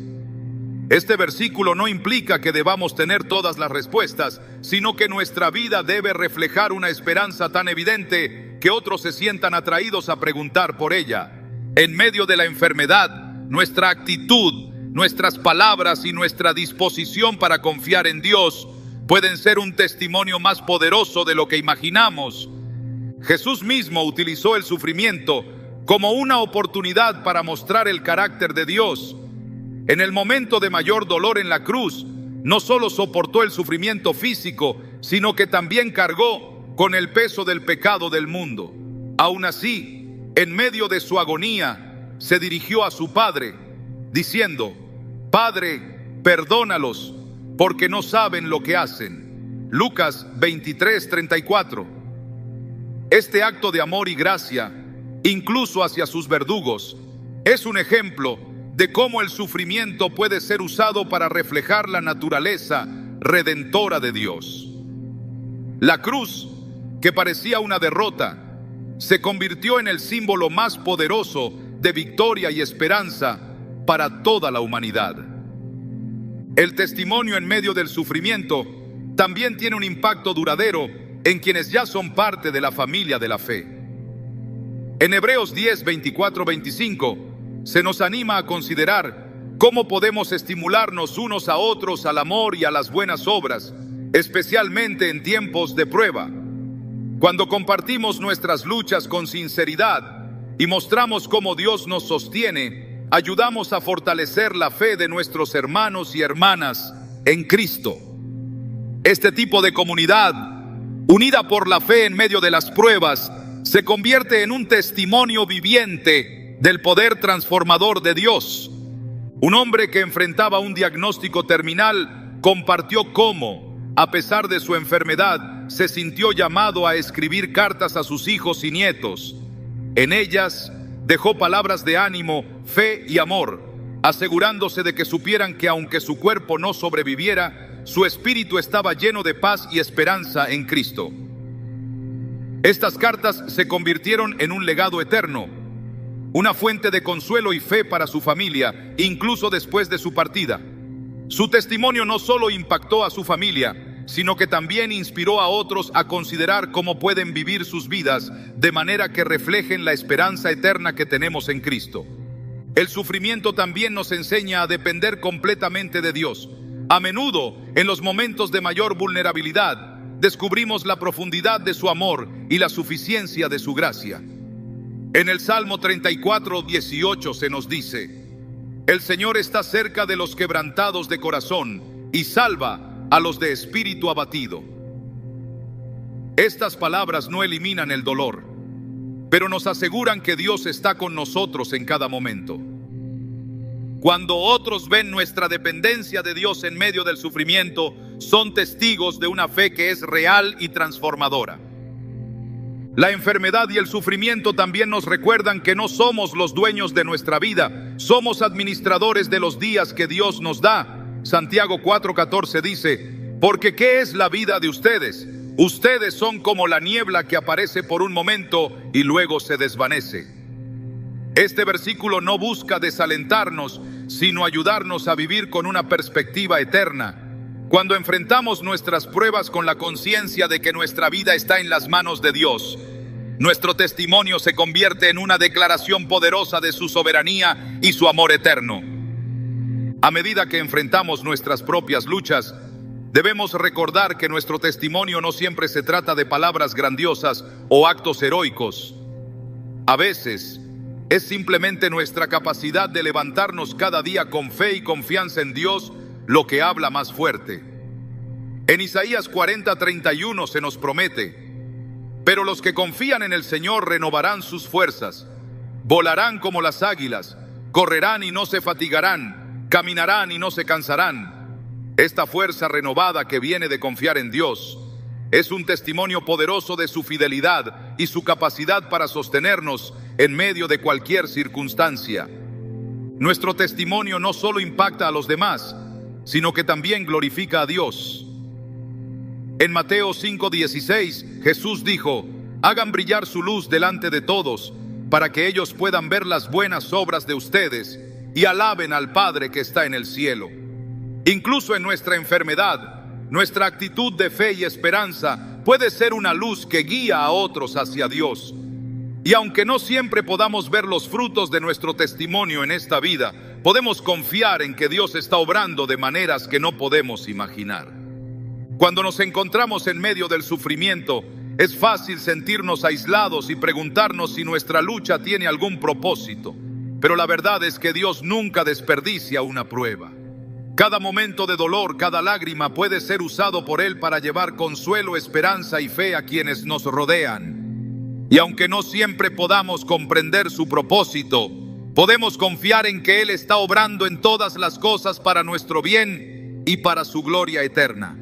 Este versículo no implica que debamos tener todas las respuestas, sino que nuestra vida debe reflejar una esperanza tan evidente que otros se sientan atraídos a preguntar por ella. En medio de la enfermedad, nuestra actitud, nuestras palabras y nuestra disposición para confiar en Dios pueden ser un testimonio más poderoso de lo que imaginamos. Jesús mismo utilizó el sufrimiento como una oportunidad para mostrar el carácter de Dios. En el momento de mayor dolor en la cruz, no solo soportó el sufrimiento físico, sino que también cargó con el peso del pecado del mundo. Aún así, en medio de su agonía, se dirigió a su Padre, diciendo: Padre, perdónalos, porque no saben lo que hacen. Lucas 23:34. Este acto de amor y gracia, incluso hacia sus verdugos, es un ejemplo de cómo el sufrimiento puede ser usado para reflejar la naturaleza redentora de Dios. La cruz, que parecía una derrota, se convirtió en el símbolo más poderoso de victoria y esperanza para toda la humanidad. El testimonio en medio del sufrimiento también tiene un impacto duradero en quienes ya son parte de la familia de la fe. En Hebreos 10:24-25 se nos anima a considerar cómo podemos estimularnos unos a otros al amor y a las buenas obras, especialmente en tiempos de prueba. Cuando compartimos nuestras luchas con sinceridad y mostramos cómo Dios nos sostiene, ayudamos a fortalecer la fe de nuestros hermanos y hermanas en Cristo. Este tipo de comunidad, unida por la fe en medio de las pruebas, se convierte en un testimonio viviente del poder transformador de Dios. Un hombre que enfrentaba un diagnóstico terminal compartió cómo, a pesar de su enfermedad, se sintió llamado a escribir cartas a sus hijos y nietos. En ellas dejó palabras de ánimo, fe y amor, asegurándose de que supieran que aunque su cuerpo no sobreviviera, su espíritu estaba lleno de paz y esperanza en Cristo. Estas cartas se convirtieron en un legado eterno, una fuente de consuelo y fe para su familia, incluso después de su partida. Su testimonio no solo impactó a su familia, sino que también inspiró a otros a considerar cómo pueden vivir sus vidas de manera que reflejen la esperanza eterna que tenemos en Cristo. El sufrimiento también nos enseña a depender completamente de Dios. A menudo, en los momentos de mayor vulnerabilidad, descubrimos la profundidad de su amor y la suficiencia de su gracia. En el Salmo 34:18 se nos dice: el Señor está cerca de los quebrantados de corazón y salva a los de espíritu abatido. Estas palabras no eliminan el dolor, pero nos aseguran que Dios está con nosotros en cada momento. Cuando otros ven nuestra dependencia de Dios en medio del sufrimiento, son testigos de una fe que es real y transformadora. La enfermedad y el sufrimiento también nos recuerdan que no somos los dueños de nuestra vida, somos administradores de los días que Dios nos da. Santiago 4:14 dice: Porque ¿qué es la vida de ustedes? Ustedes son como la niebla que aparece por un momento y luego se desvanece. Este versículo no busca desalentarnos, sino ayudarnos a vivir con una perspectiva eterna. Cuando enfrentamos nuestras pruebas con la conciencia de que nuestra vida está en las manos de Dios, nuestro testimonio se convierte en una declaración poderosa de su soberanía y su amor eterno. A medida que enfrentamos nuestras propias luchas, debemos recordar que nuestro testimonio no siempre se trata de palabras grandiosas o actos heroicos. A veces, es simplemente nuestra capacidad de levantarnos cada día con fe y confianza en Dios lo que habla más fuerte. En Isaías 40:31 se nos promete: pero los que confían en el Señor renovarán sus fuerzas, volarán como las águilas, correrán y no se fatigarán, caminarán y no se cansarán. Esta fuerza renovada que viene de confiar en Dios es un testimonio poderoso de su fidelidad y su capacidad para sostenernos en medio de cualquier circunstancia. Nuestro testimonio no solo impacta a los demás, sino que también glorifica a Dios. En Mateo 5:16, Jesús dijo: hagan brillar su luz delante de todos, para que ellos puedan ver las buenas obras de ustedes y alaben al Padre que está en el cielo. Incluso en nuestra enfermedad, nuestra actitud de fe y esperanza puede ser una luz que guía a otros hacia Dios. Y aunque no siempre podamos ver los frutos de nuestro testimonio en esta vida, podemos confiar en que Dios está obrando de maneras que no podemos imaginar. Cuando nos encontramos en medio del sufrimiento, es fácil sentirnos aislados y preguntarnos si nuestra lucha tiene algún propósito. Pero la verdad es que Dios nunca desperdicia una prueba. Cada momento de dolor, cada lágrima puede ser usado por Él para llevar consuelo, esperanza y fe a quienes nos rodean. Y aunque no siempre podamos comprender su propósito, podemos confiar en que Él está obrando en todas las cosas para nuestro bien y para su gloria eterna.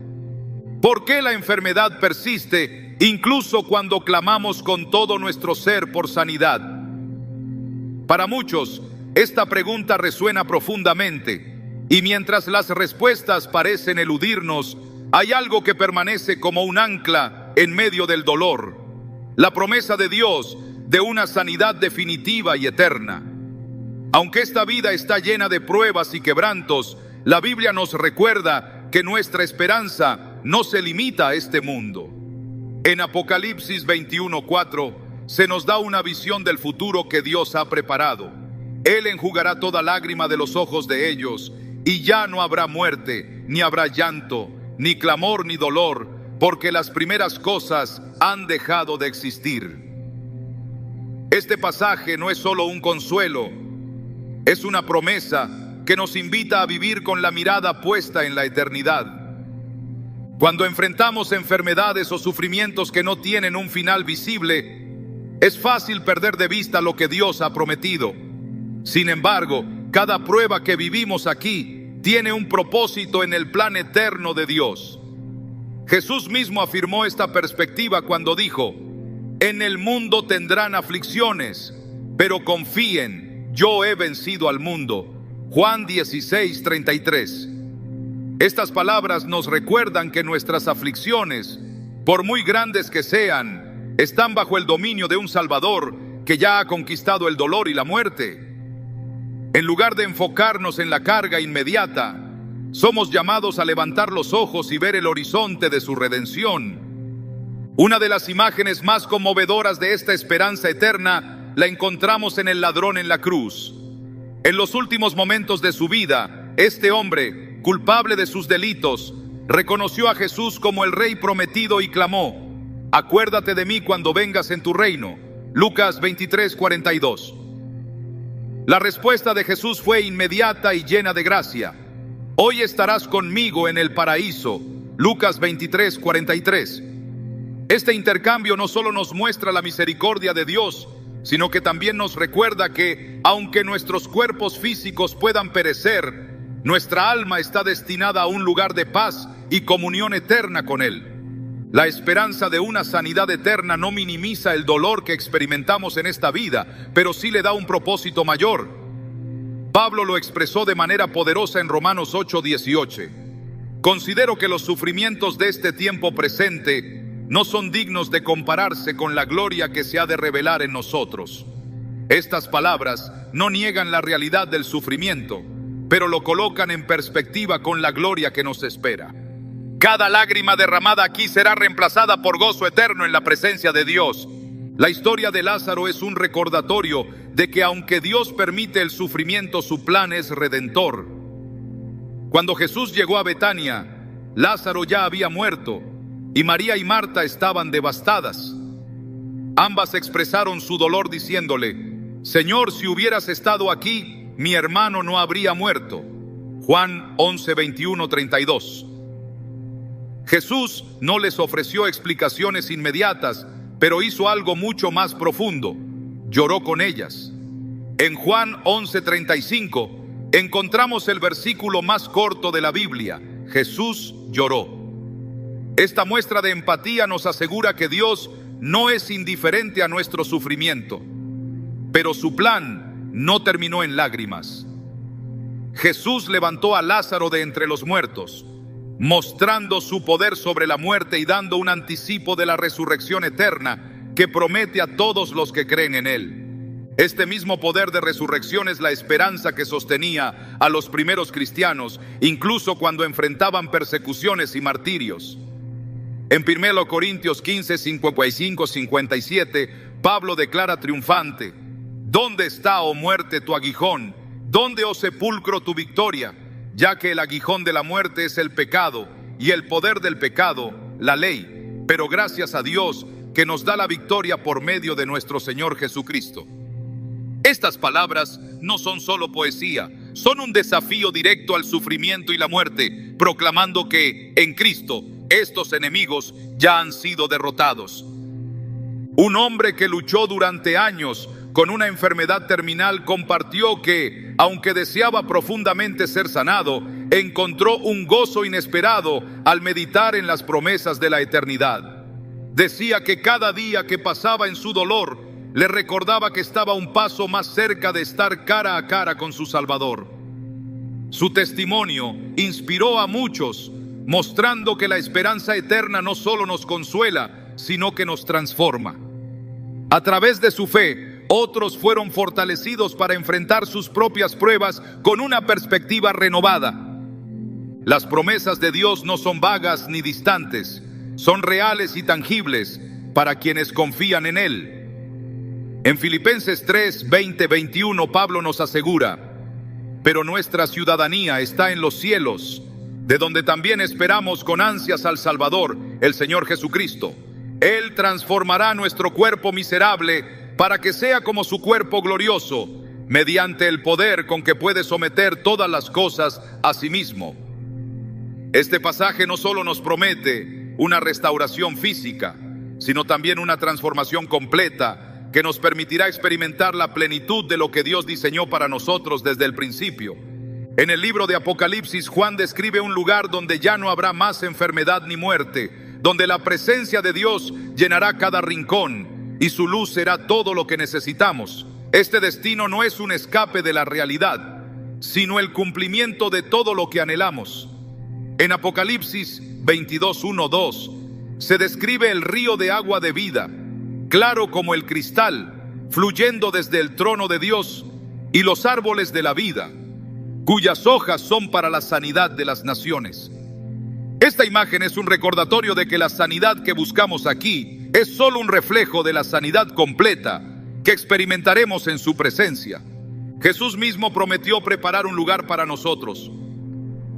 ¿Por qué la enfermedad persiste incluso cuando clamamos con todo nuestro ser por sanidad? Para muchos, esta pregunta resuena profundamente, y mientras las respuestas parecen eludirnos, hay algo que permanece como un ancla en medio del dolor: la promesa de Dios de una sanidad definitiva y eterna. Aunque esta vida está llena de pruebas y quebrantos, la Biblia nos recuerda que nuestra esperanza no se limita a este mundo. En Apocalipsis 21:4 se nos da una visión del futuro que Dios ha preparado. Él enjugará toda lágrima de los ojos de ellos, y ya no habrá muerte, ni habrá llanto, ni clamor, ni dolor, porque las primeras cosas han dejado de existir. Este pasaje no es solo un consuelo, es una promesa que nos invita a vivir con la mirada puesta en la eternidad. Cuando enfrentamos enfermedades o sufrimientos que no tienen un final visible, es fácil perder de vista lo que Dios ha prometido. Sin embargo, cada prueba que vivimos aquí tiene un propósito en el plan eterno de Dios. Jesús mismo afirmó esta perspectiva cuando dijo: en el mundo tendrán aflicciones, pero confíen, yo he vencido al mundo. Juan 16:33. Estas palabras nos recuerdan que nuestras aflicciones, por muy grandes que sean, están bajo el dominio de un Salvador que ya ha conquistado el dolor y la muerte. En lugar de enfocarnos en la carga inmediata, somos llamados a levantar los ojos y ver el horizonte de su redención. Una de las imágenes más conmovedoras de esta esperanza eterna la encontramos en el ladrón en la cruz. En los últimos momentos de su vida, este hombre, culpable de sus delitos, reconoció a Jesús como el Rey prometido y clamó: acuérdate de mí cuando vengas en tu reino. Lucas 23:42. La respuesta de Jesús fue inmediata y llena de gracia: hoy estarás conmigo en el paraíso. Lucas 23:43. Este intercambio no solo nos muestra la misericordia de Dios, sino que también nos recuerda que, aunque nuestros cuerpos físicos puedan perecer, nuestra alma está destinada a un lugar de paz y comunión eterna con Él. La esperanza de una sanidad eterna no minimiza el dolor que experimentamos en esta vida, pero sí le da un propósito mayor. Pablo lo expresó de manera poderosa en Romanos 8:18. Considero que los sufrimientos de este tiempo presente no son dignos de compararse con la gloria que se ha de revelar en nosotros. Estas palabras no niegan la realidad del sufrimiento, pero lo colocan en perspectiva con la gloria que nos espera. Cada lágrima derramada aquí será reemplazada por gozo eterno en la presencia de Dios. La historia de Lázaro es un recordatorio de que aunque Dios permite el sufrimiento, su plan es redentor. Cuando Jesús llegó a Betania, Lázaro ya había muerto y María y Marta estaban devastadas. Ambas expresaron su dolor diciéndole: Señor, si hubieras estado aquí, mi hermano no habría muerto. Juan 11, 21, 32. Jesús no les ofreció explicaciones inmediatas, pero hizo algo mucho más profundo: lloró con ellas. En Juan 11:35 encontramos el versículo más corto de la Biblia: Jesús lloró. Esta muestra de empatía nos asegura que Dios no es indiferente a nuestro sufrimiento, pero su plan no terminó en lágrimas. Jesús levantó a Lázaro de entre los muertos, mostrando su poder sobre la muerte y dando un anticipo de la resurrección eterna que promete a todos los que creen en Él. Este mismo poder de resurrección es la esperanza que sostenía a los primeros cristianos, incluso cuando enfrentaban persecuciones y martirios. En 1 Corintios 15, 55-57, Pablo declara triunfante: ¿Dónde está, oh muerte, tu aguijón? ¿Dónde, oh sepulcro, tu victoria? Ya que el aguijón de la muerte es el pecado, y el poder del pecado, la ley. Pero gracias a Dios que nos da la victoria por medio de nuestro Señor Jesucristo. Estas palabras no son solo poesía, son un desafío directo al sufrimiento y la muerte, proclamando que en Cristo estos enemigos ya han sido derrotados. Un hombre que luchó durante años con una enfermedad terminal compartió que, aunque deseaba profundamente ser sanado, encontró un gozo inesperado al meditar en las promesas de la eternidad. Decía que cada día que pasaba en su dolor le recordaba que estaba un paso más cerca de estar cara a cara con su Salvador. Su testimonio inspiró a muchos, mostrando que la esperanza eterna no solo nos consuela, sino que nos transforma. A través de su fe, otros fueron fortalecidos para enfrentar sus propias pruebas con una perspectiva renovada. Las promesas de Dios no son vagas ni distantes, son reales y tangibles para quienes confían en Él. En Filipenses 3, 20, 21, Pablo nos asegura: pero nuestra ciudadanía está en los cielos, de donde también esperamos con ansias al Salvador, el Señor Jesucristo. Él transformará nuestro cuerpo miserable para que sea como su cuerpo glorioso, mediante el poder con que puede someter todas las cosas a sí mismo. Este pasaje no solo nos promete una restauración física, sino también una transformación completa que nos permitirá experimentar la plenitud de lo que Dios diseñó para nosotros desde el principio. En el libro de Apocalipsis, Juan describe un lugar donde ya no habrá más enfermedad ni muerte, donde la presencia de Dios llenará cada rincón y su luz será todo lo que necesitamos. Este destino no es un escape de la realidad, sino el cumplimiento de todo lo que anhelamos. En Apocalipsis 22, 1, 2 se describe el río de agua de vida, claro como el cristal, fluyendo desde el trono de Dios, y los árboles de la vida, cuyas hojas son para la sanidad de las naciones. Esta imagen es un recordatorio de que la sanidad que buscamos aquí es solo un reflejo de la sanidad completa que experimentaremos en su presencia. Jesús mismo prometió preparar un lugar para nosotros.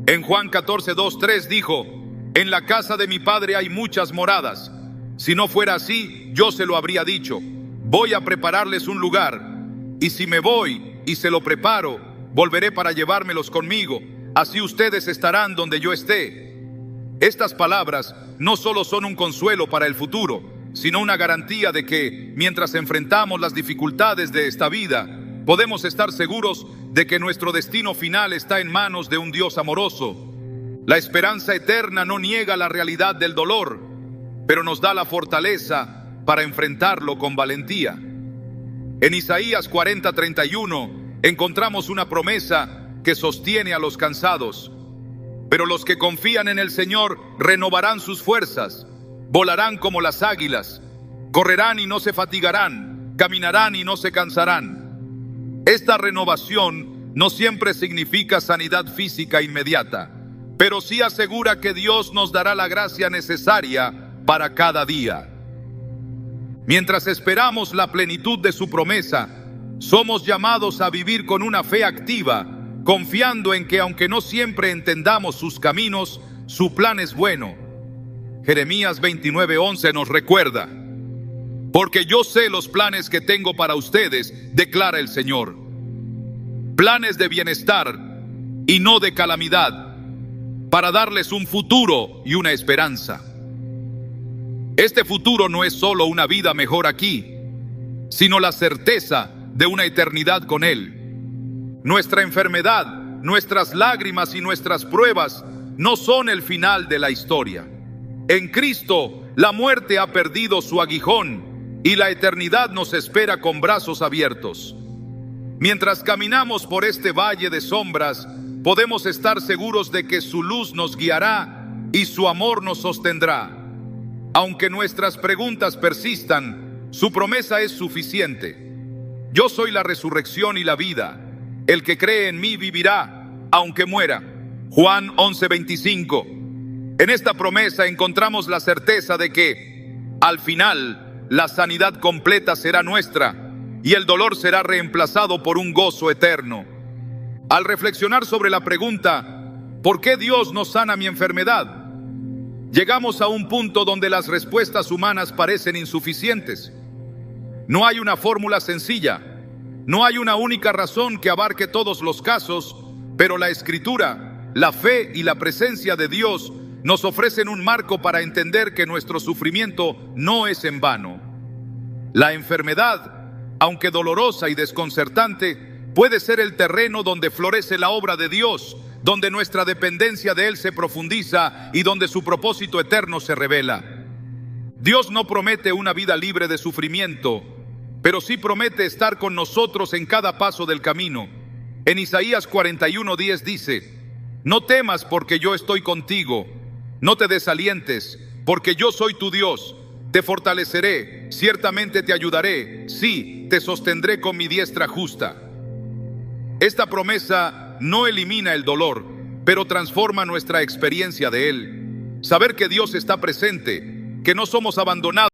En Juan 14, 2, 3 dijo: en la casa de mi Padre hay muchas moradas. Si no fuera así, yo se lo habría dicho. Voy a prepararles un lugar, y si me voy y se lo preparo, volveré para llevármelos conmigo. Así ustedes estarán donde yo esté. Estas palabras no solo son un consuelo para el futuro, sino una garantía de que, mientras enfrentamos las dificultades de esta vida, podemos estar seguros de que nuestro destino final está en manos de un Dios amoroso. La esperanza eterna no niega la realidad del dolor, pero nos da la fortaleza para enfrentarlo con valentía. En Isaías 40:31 encontramos una promesa que sostiene a los cansados. Pero los que confían en el Señor renovarán sus fuerzas, volarán como las águilas, correrán y no se fatigarán, caminarán y no se cansarán. Esta renovación no siempre significa sanidad física inmediata, pero sí asegura que Dios nos dará la gracia necesaria para cada día. Mientras esperamos la plenitud de su promesa, somos llamados a vivir con una fe activa, confiando en que aunque no siempre entendamos sus caminos, su plan es bueno. Jeremías 29:11 nos recuerda: porque yo sé los planes que tengo para ustedes, declara el Señor. Planes de bienestar y no de calamidad, para darles un futuro y una esperanza. Este futuro no es solo una vida mejor aquí, sino la certeza de una eternidad con Él. Nuestra enfermedad, nuestras lágrimas y nuestras pruebas no son el final de la historia. En Cristo, la muerte ha perdido su aguijón y la eternidad nos espera con brazos abiertos. Mientras caminamos por este valle de sombras, podemos estar seguros de que su luz nos guiará y su amor nos sostendrá. Aunque nuestras preguntas persistan, su promesa es suficiente. Yo soy la resurrección y la vida. El que cree en mí vivirá, aunque muera. Juan 11:25. En esta promesa encontramos la certeza de que, al final, la sanidad completa será nuestra y el dolor será reemplazado por un gozo eterno. Al reflexionar sobre la pregunta, ¿por qué Dios no sana mi enfermedad?, llegamos a un punto donde las respuestas humanas parecen insuficientes. No hay una fórmula sencilla, no hay una única razón que abarque todos los casos, pero la Escritura, la fe y la presencia de Dios nos ofrecen un marco para entender que nuestro sufrimiento no es en vano. La enfermedad, aunque dolorosa y desconcertante, puede ser el terreno donde florece la obra de Dios, donde nuestra dependencia de Él se profundiza y donde su propósito eterno se revela. Dios no promete una vida libre de sufrimiento, pero sí promete estar con nosotros en cada paso del camino. En Isaías 41:10 dice: no temas porque yo estoy contigo, no te desalientes porque yo soy tu Dios, te fortaleceré, ciertamente te ayudaré, sí, te sostendré con mi diestra justa. Esta promesa no elimina el dolor, pero transforma nuestra experiencia de él. Saber que Dios está presente, que no somos abandonados